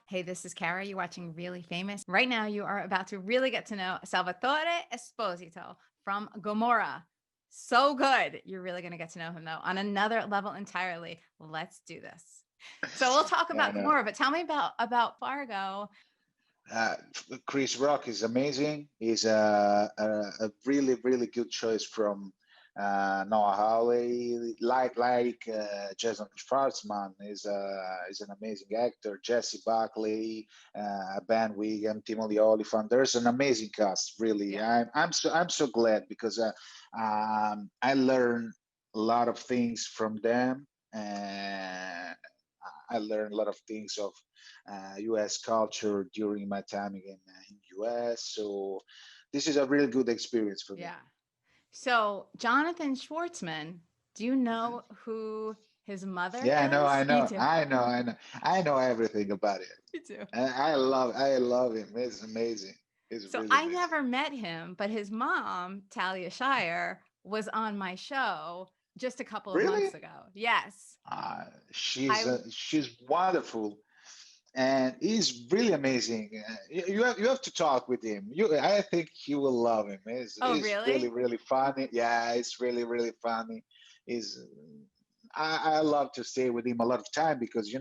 Hey, this is Kara. You're watching Really Famous. Right now, you are about to really get to know Salvatore Esposito from Gomorrah. So good. You're really going to get to know him, though, on another level entirely. Let's do this. So we'll talk Yeah, I about know. Gomorrah, but tell me about Fargo. Uh, Chris Rock is amazing. He's a really, really good choice from Noah Hawley. Jason Schwartzman is an amazing actor. Jesse Buckley, Ben Wiggum, Timothy Olyphant. There's an amazing cast. Really, Yeah. I'm so glad because I learned a lot of things from them. And I learned a lot of things of U.S. culture during my time in U.S. So this is a really good experience for me. Yeah. So Jonathan Schwartzman, do you Mhm. know who his mother Yeah, I know, I is? You know, do. I know, I know, I know everything about it. You do. I love him. It's amazing. It's So really I amazing. never met him, but his mom, Talia Shire, was on my show just a couple of Really? months ago. Yes. Uh, she's I she's wonderful, and he's really amazing. You have to talk with him. I think you will love him. Oh, He's really really? really funny. Yeah, it's really really funny. He's I love to stay with him a lot of time because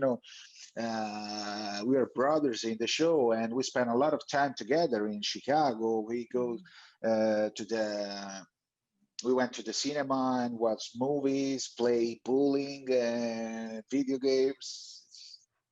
we are brothers in the show and we spend a lot of time together in Chicago. Mhm. To the we went to the cinema and watched movies, play bowling and video games.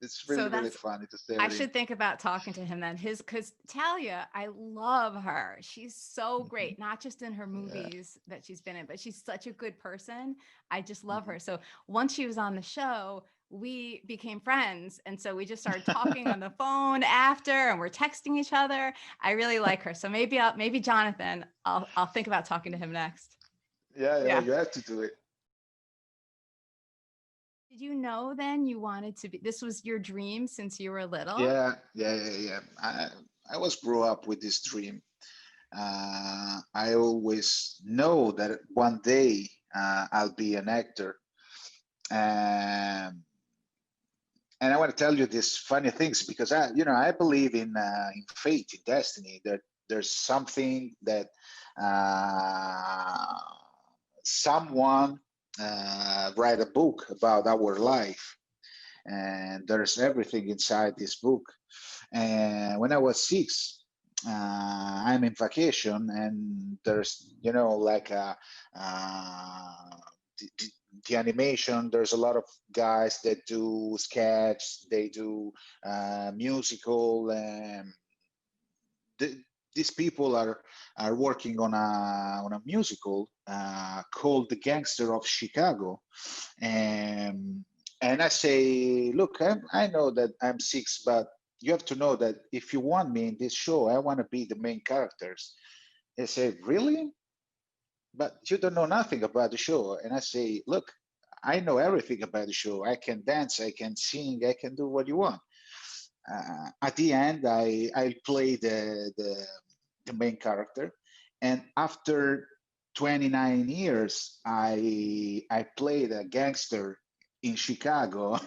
It's So really really that's funny to stay I with him. should think about talking to him then. His Cuz Talia, I love her. She's so Mhm. great, not just in her Yeah. movies that she's been in, but she's such a good person. I just love Mhm. her. So once she was on the show, we became friends. And so we just started talking on the phone after and we're texting each other. I really like her. So maybe Jonathan, I'll think about talking to him next. Yeah, yeah, Yeah. you have to do it. Did you know then you wanted to be this was your dream since you were little? Yeah, yeah, yeah, yeah. I was grew up with this dream. I always know that one day I'll be an actor. Um, and I want to tell you these funny things because I believe in fate, in destiny. That there's something that uh, someone write a book about our life, and there's everything inside this book. And when I was six, I'm in vacation, and there's like uh, the, the, the animation. There's a lot of guys that do sketch, they do musical. The, these people are working on a musical called The Gangster of Chicago, and and I say, look, I know that I'm six, but you have to know that if you want me in this show, I want to be the main characters. They say, really? But you don't know nothing about the show. And I say, look, I know everything about the show. I can dance, I can sing, I can do what you want. At the end, I play the main character, and after 29 years, I played a gangster in Chicago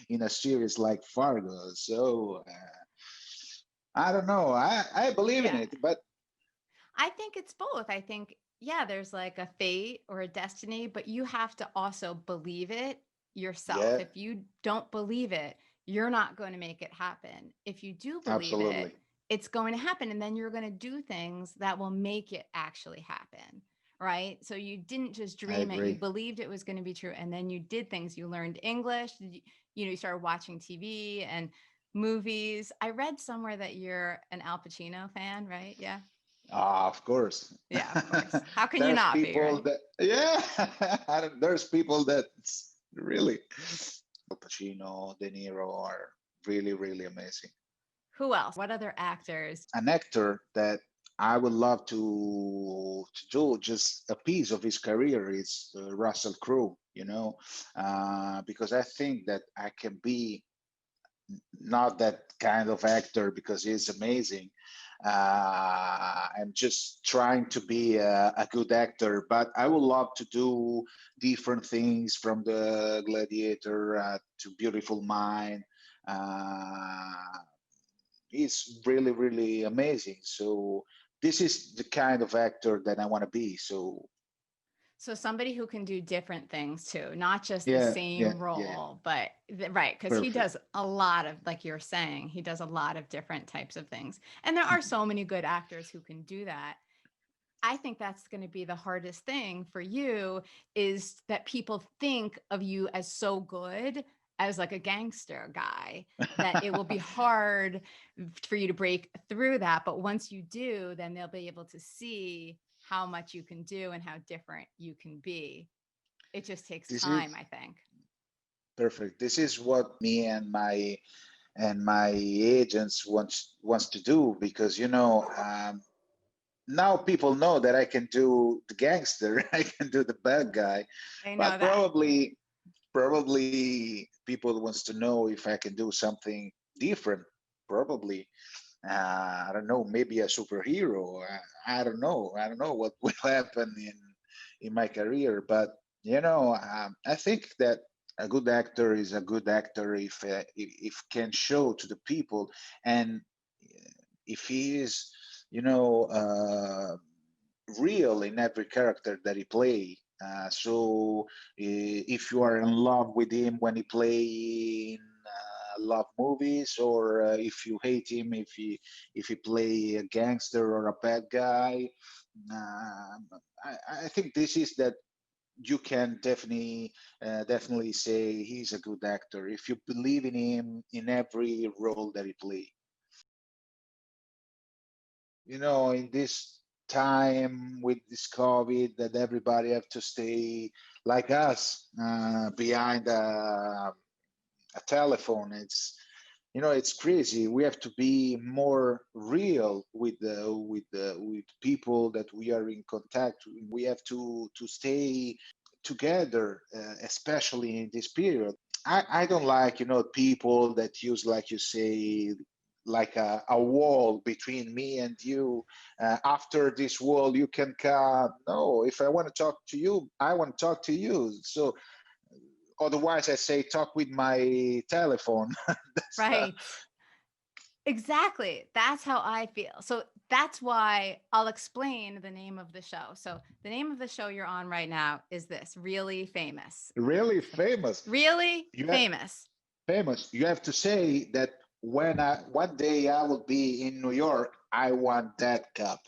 in a series like Fargo. So I don't know. I believe in Yeah. it, but I think it's both. I think, yeah, there's like a fate or a destiny, but you have to also believe it yourself. yeah, If you don't believe it, you're not going to make it happen. If you do believe it, absolutely, it's going to happen. And then you're going to do things that will make it actually happen. Right. So you didn't just I dream it, you agree. believed it was going to be true. And then you did things. You learned English, you started watching TV and movies. I read somewhere that you're an Al Pacino fan, right? Yeah. Of course. Yeah, of course. How can you There's not be, people right? that, yeah, there's people that really, Al Pacino, De Niro are really, really amazing. Who else? What other actors? An actor that I would love to do just a piece of his career is Russell Crowe, because I think that I can be not that kind of actor because he's amazing. I'm just trying to be a good actor, but I would love to do different things from the Gladiator to Beautiful Mind. Uh, It's really, really amazing. So this is the kind of actor that I want to be. So So somebody who can do different things too, not just the yeah, yeah, same yeah, role, but right, because he perfect. does a lot of, like you're saying, he does a lot of different types of things. And there are so many good actors who can do that. I think that's going to be the hardest thing for you, is that people think of you as so good as like a gangster guy, that it will be hard for you to break through that. But once you do, then they'll be able to see how much you can do and how different you can be. It just takes This time, is I think. perfect. This is what me and my agents wants to do, because now people know that I can do the gangster, I can do the bad guy, I know but that. probably people wants to know if I can do something different. Probably, I don't know, maybe a superhero. I don't know what will happen in my career, but I think that a good actor is a good actor if can show to the people, and if he is, you know, real in every character that he play. So if you are in love with him when he play in love movies, or if you hate him if he play a gangster or a bad guy, I think this is that you can definitely say he's a good actor if you believe in him in every role that he play. In this time with this COVID, that everybody have to stay like us behind a telephone. It's crazy. We have to be more real with people that we are in contact with. We have to stay together, especially in this period. I don't like people that use, like you say, like a wall between me and you. After this wall you can come. No, if I want to talk to you, I want to talk to you. So otherwise I say talk with my telephone. That's Right. Exactly. That's how I feel. So that's why I'll explain the name of the show. So the name of the show you're on right now is this: Really Famous. really So, famous. Really You have Famous. famous. You have to say that when one day I will be in New York, I want that cup.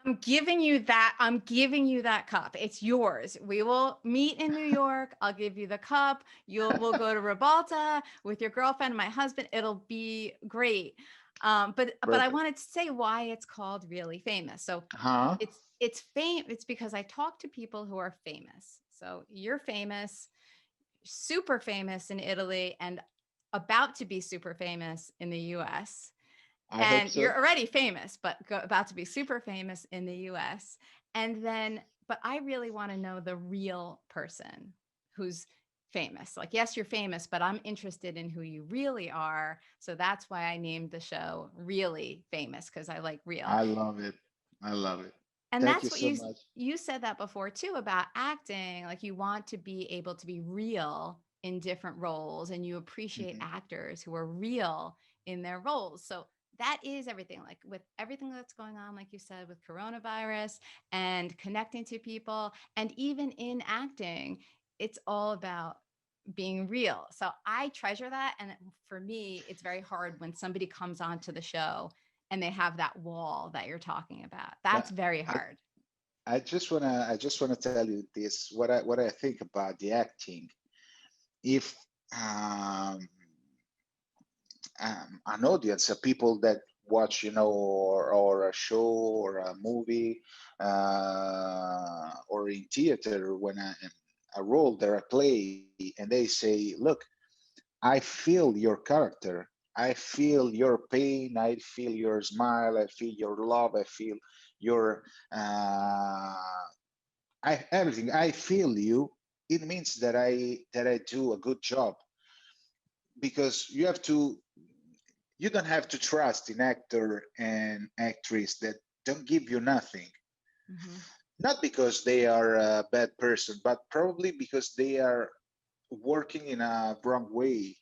I'm giving you that. I'm giving you that cup. It's yours. We will meet in New York. I'll give you the cup. We'll go to Ribalta with your girlfriend and my husband. It'll be great. But I Perfect. wanted to say why it's called Really Famous. So Huh? it's because I talk to people who are famous. So you're famous, super famous in Italy, and about to be super famous in the US. I hope And so. you're already famous, but about to be super famous in the US. And then, but I really want to know the real person who's famous. Like, yes, you're famous, but I'm interested in who you really are. So that's why I named the show Really Famous, because I like real. I love it. I love it. And Thank you that's what so you much. you said that before too, about acting. Like, you want to be able to be real in different roles, and you appreciate Mhm. actors who are real in their roles. So that is everything. Like, with everything that's going on, like you said, with coronavirus and connecting to people, and even in acting, it's all about being real. So I treasure that. And for me, it's very hard when somebody comes onto the show and they have that wall that you're talking about. That's But very I, hard. I just wanna tell you this. What I think about the acting. If um, an audience, people that watch, or a show or a movie, or in theater, when a role that I play, and they say, "Look, I feel your character. I feel your pain. I feel your smile. I feel your love. I feel your everything. I feel you." It means that I do a good job, because you don't have to trust in actor and actress that don't give you nothing. Mm-hmm. Not because they are a bad person, but probably because they are working in a wrong way.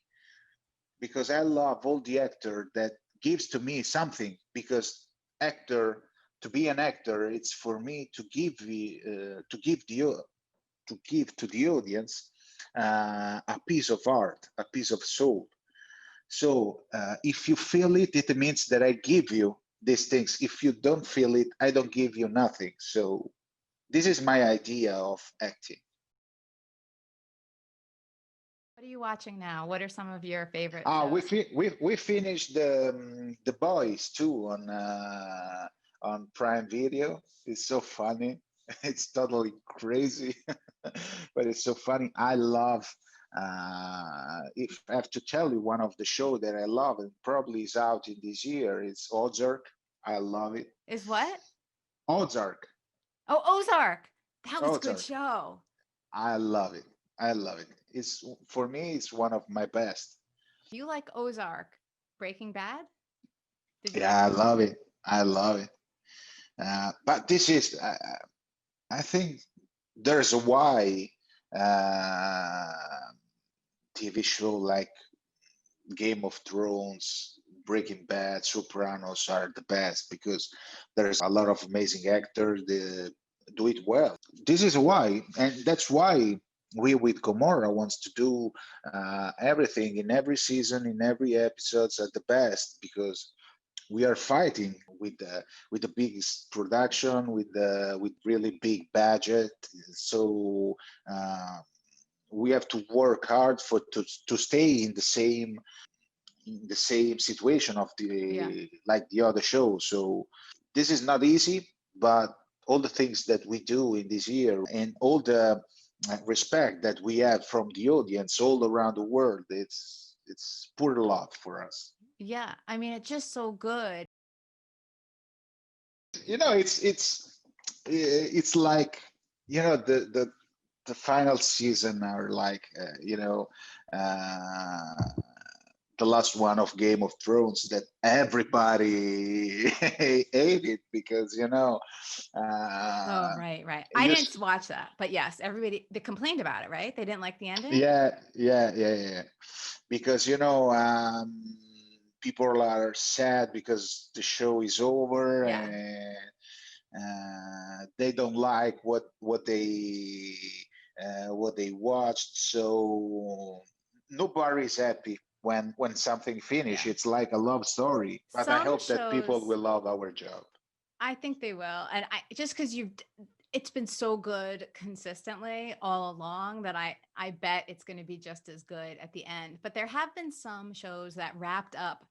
Because I love all the actor that gives to me something, because actor to be an actor, it's for me to give to give to the audience a piece of art, a piece of soul. So if you feel it, it means that I give you these things. If you don't feel it, I don't give you nothing. So this is my idea of acting. What are you watching now? What are some of your favorite We shows? we finished the Boys too on Prime Video. It's so funny. It's totally crazy, but it's so funny. I love. If I have to tell you one of the show that I love and probably is out in this year, it's Ozark. I love it. Is what? Ozark. Oh, Ozark. That was a good Ozark. show. I love it. I love it. It's for me. It's one of my best. You like Ozark? Breaking Bad? Did you like Yeah, I Breaking Bad? love it. I love it. But this is, I think there's a why TV show like Game of Thrones, Breaking Bad, Sopranos are the best, because there's a lot of amazing actors that do it well. This is why, and that's why we with Gomorrah wants to do everything in every season, in every episodes at the best, because we are fighting with the biggest production, with really big budget. So we have to work hard to stay in the same situation of Yeah. the like the other show. So this is not easy, but all the things that we do in this year and all the respect that we have from the audience all around the world, it's pure love for us. Yeah. I mean, it's just so good. You know, it's like, you know, the final season are like uh, the last one of Game of Thrones that everybody hated, because Oh, right, right. I you didn't watch that, but yes, everybody they complained about it, right? They didn't like the ending. yeah, because people are sad because the show is over, Yeah. and they don't like what they watched. So nobody's happy when something finish. Yeah. It's like a love story, but I Some hope that people shows, will love our job. I think they will. And I just because it's been so good consistently all along that I bet it's going to be just as good at the end. But there have been some shows that wrapped up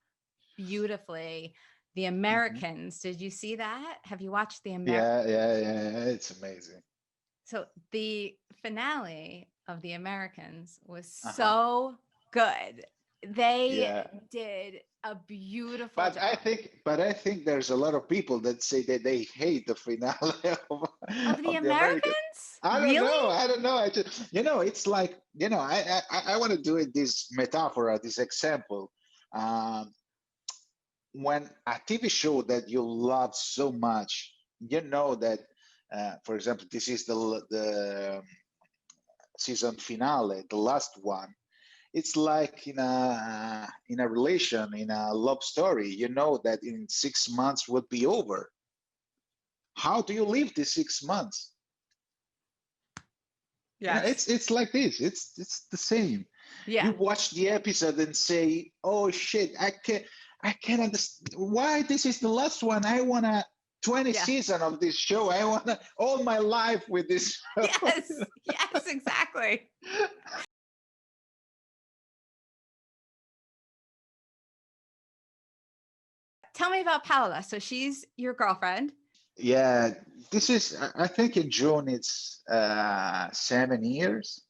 beautifully. The Mhm. Americans, did you see that? Have you watched The Americans? Yeah, it's amazing. So the finale of The Americans was Uh-huh. so good. They Yeah. did a beautiful job. But I think there's a lot of people that say that they hate the finale Of The of the American. Americans? I don't know. Really? I don't know. I just, it's like, I want to do it this metaphor, this example. Um, when a TV show that you love so much, you know that, for example, this is the season finale, the last one. It's like in a relation, in a love story. You know that in 6 months would be over. How do you live these 6 months? Yes. It's like this. It's the same. You Yeah. watch the episode and say, "Oh shit, I can't understand why this is the last one. I wanna 20 Yeah. season of this show. I wanna all my life with this show." Yes. Yes, exactly. Tell me about Paola. So she's your girlfriend. Yeah, this is. I think in June it's 7 years.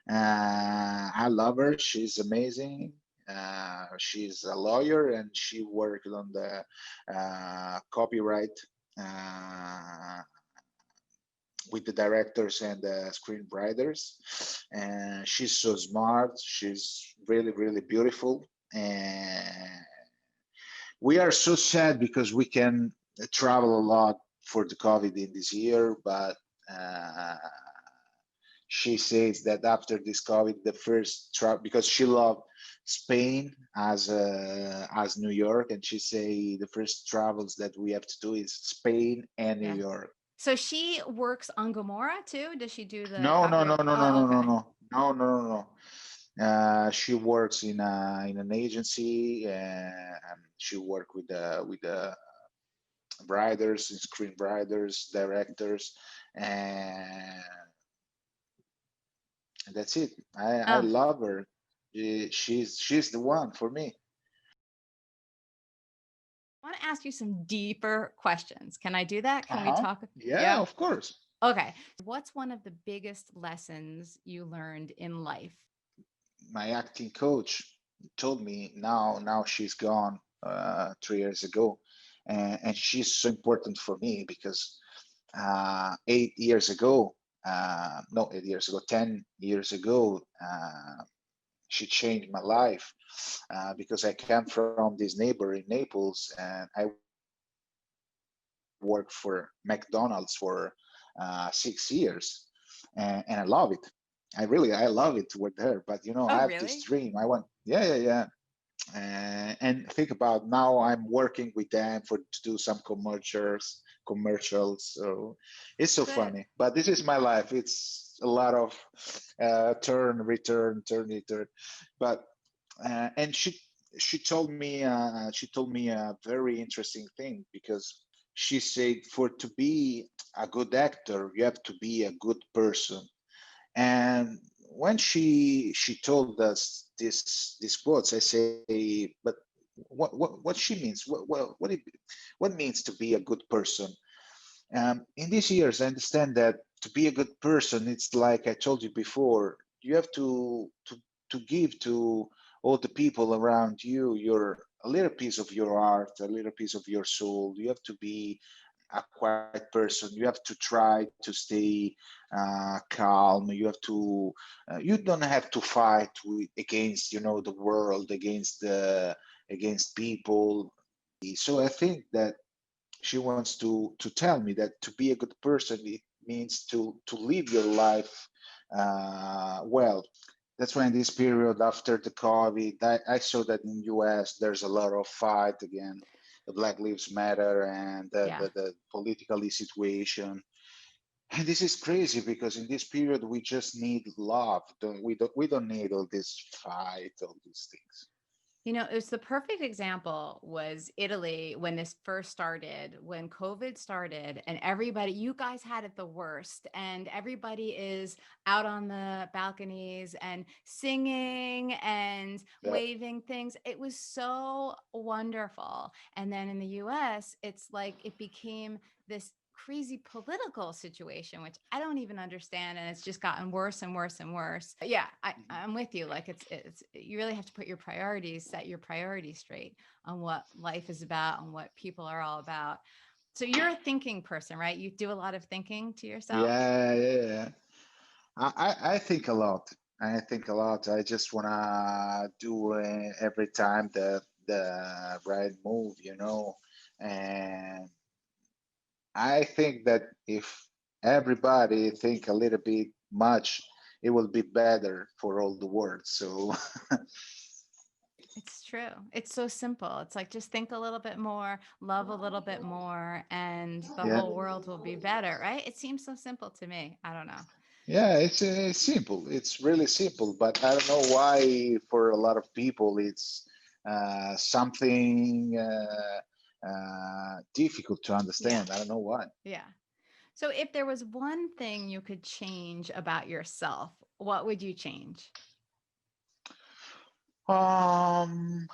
I love her. She's amazing. She's a lawyer and she worked on the copyright uh, with the directors and the screenwriters. And she's so smart. She's really, really beautiful. And we are so sad because we can travel a lot for the COVID in this year, but uh, she says that after this COVID, the first travel, because she loved Spain as New York, and she say the first travels that we have to do is Spain and New Yeah. York. So she works on Gomorrah too? Does she do the No, no, no, operating? no, no, Oh, no, no, okay. no, no, no, no, no. She works in an agency, and she work with the writers, screenwriters, directors, and that's it. I Oh, love her. She's the one for me. I want to ask you some deeper questions. Can I do that? Can we Uh-huh. talk? Yeah, Yeah. of course. Okay. What's one of the biggest lessons you learned in life? My acting coach told me now she's gone 3 years ago, and she's so important for me because 8 years ago, no, 8 years ago, 10 years ago, she changed my life because I came from this neighbor in Naples, and I worked for McDonald's for 6 years, and I love it. I love it with her. But I Oh, have this really? dream. I want, yeah, yeah, yeah. And think about now I'm working with them to do some commercials. So it's so Good. funny. But this is my life. It's a lot of turn, return, turn, return. But and she told me a very interesting thing, because she said for to be a good actor you have to be a good person. And when she told us these quotes, I say, but what she means? What means to be a good person? In these years, I understand that to be a good person, it's like I told you before. You have to give to all the people around you your a little piece of your heart, a little piece of your soul. You have to be a quiet person. You have to try to stay calm. You have to. You don't have to fight against the world, against people. So I think that she wants to tell me that to be a good person, it means to live your life well. That's why in this period after the COVID, I saw that in US there's a lot of fight again, the Black Lives Matter and Yeah. the political situation. And this is crazy because in this period we just need love. We don't need all this fight, all these things. It was the perfect example was Italy when this first started, when COVID started and everybody, you guys had it the worst and everybody is out on the balconies and singing and Yeah, waving things. It was so wonderful. And then in the US, it's like it became this crazy political situation, which I don't even understand. And it's just gotten worse and worse and worse. But yeah, I'm with you. Like it's you really have to put your priorities, set your priorities straight on what life is about and what people are all about. So you're a thinking person, right? You do a lot of thinking to yourself. yeah, yeah, yeah. I think a lot. I think a lot. I just wanna do every time the right move. And I think that if everybody think a little bit much, it will be better for all the world. So It's true. It's so simple. It's like just think a little bit more, love a little bit more, and the yeah, whole world will be better, right? It seems so simple to me. I don't know. yeah, it's simple. It's really simple, but I don't know why for a lot of people it's something difficult to Yeah. understand. I don't know why. Yeah. So if there was one thing you could change about yourself, what would you change? Um,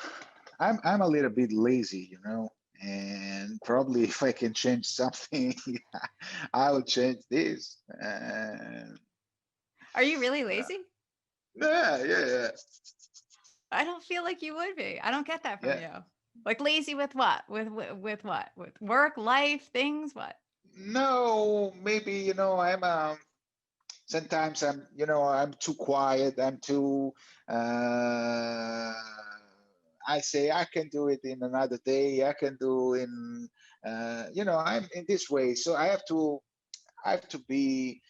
I'm a little bit lazy, and probably if I can change something, I will change this. And Are you really uh, lazy? yeah, yeah, yeah, I don't feel like you would be. I don't get that from yeah. you. Like lazy with what? With what? With work, life, things, what? No, maybe I'm sometimes I'm too quiet. I'm too. Uh, I say I can do it in another day. I can do in. I'm in this way, so I have to be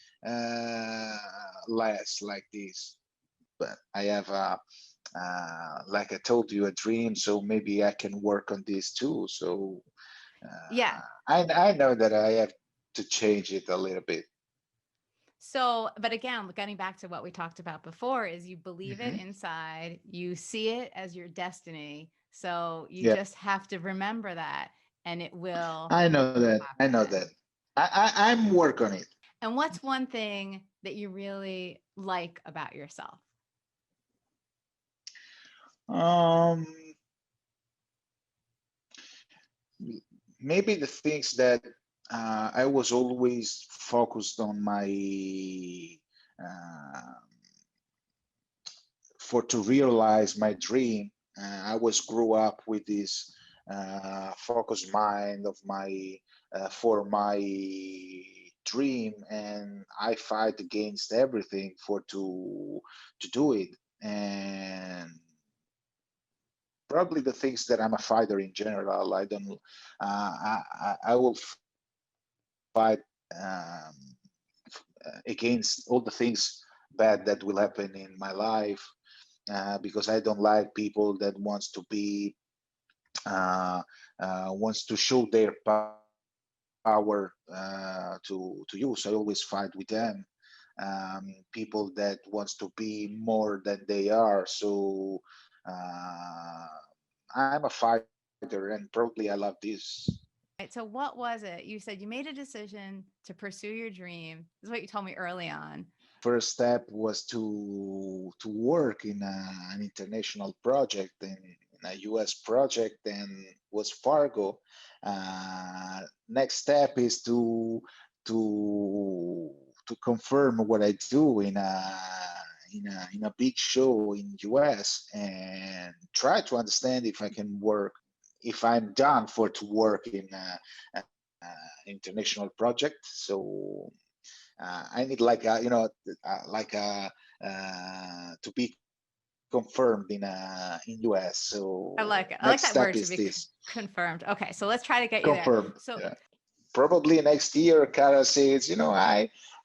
less like this. But I have like I told you, a dream, so maybe I can work on this too. So Yeah. I know that I have to change it a little bit. So, but again, getting back to what we talked about before is you believe it Hmm. inside, you see it as your destiny. So you Yeah, just have to remember that and it will I know that. I know that. happen. I'm work on it. And what's one thing that you really like about yourself? Um, Maybe the things that I was always focused on my uh, for to realize my dream. I was grew up with this focused mind of my for my dream, and I fight against everything for to do it. And probably the things that I'm a fighter in general. I don't. I will fight against all the things bad that will happen in my life, because I don't like people that uh, wants to show their power to use. I always fight with them. People that wants to be more than they are. So uh, I'm a fighter, and probably I love this. Right. So what was it? You said you made a decision to pursue your dream. This is what you told me early on. First step was to work in an international project, in a U.S. project, and was Fargo. Next step is to to confirm what I do in a big show in U.S. and try to understand if I can work, if I'm done for to work in a international project. So I need like like to be confirmed in US. I So like it. I like next that step word to is be this. confirmed. Okay. So let's try to get you there. Confirmed. So Yeah. Probably next year, Kara says,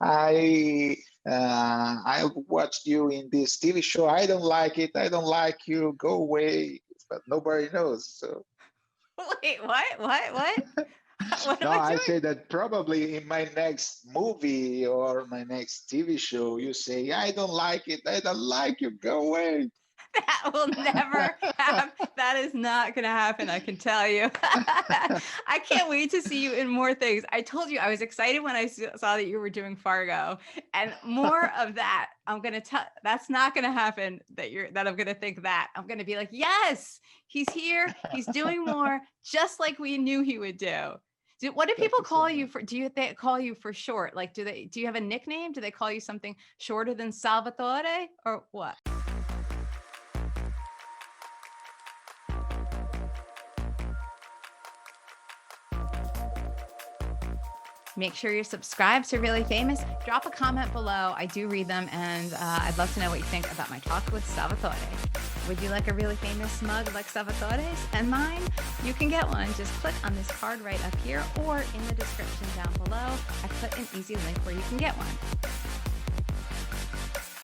I I watched you in this TV show. I don't like it. I don't like you. Go away. But nobody knows. So wait, what? What? What am no, I I doing? say that probably in my next movie or my next TV show, you say, I don't like it. I don't like you. Go away. That will never happen. That is not going to happen. I can tell you. I can't wait to see you in more things. I told you I was excited when I saw that you were doing Fargo, and more of that. I'm going to tell. That's not going to happen. That I'm going to think that. I'm going to be like, yes, he's here. He's doing more, just like we knew he would do. What do Thank people you so call you much. for? They call you for short? Like, do you have a nickname? Do they call you something shorter than Salvatore or what? Make sure you're subscribed to Really Famous. Drop a comment below. I do read them, and I'd love to know what you think about my talk with Salvatore. Would you like a Really Famous mug like Salvatore's and mine? You can get one. Just click on this card right up here or in the description down below. I put an easy link where you can get one.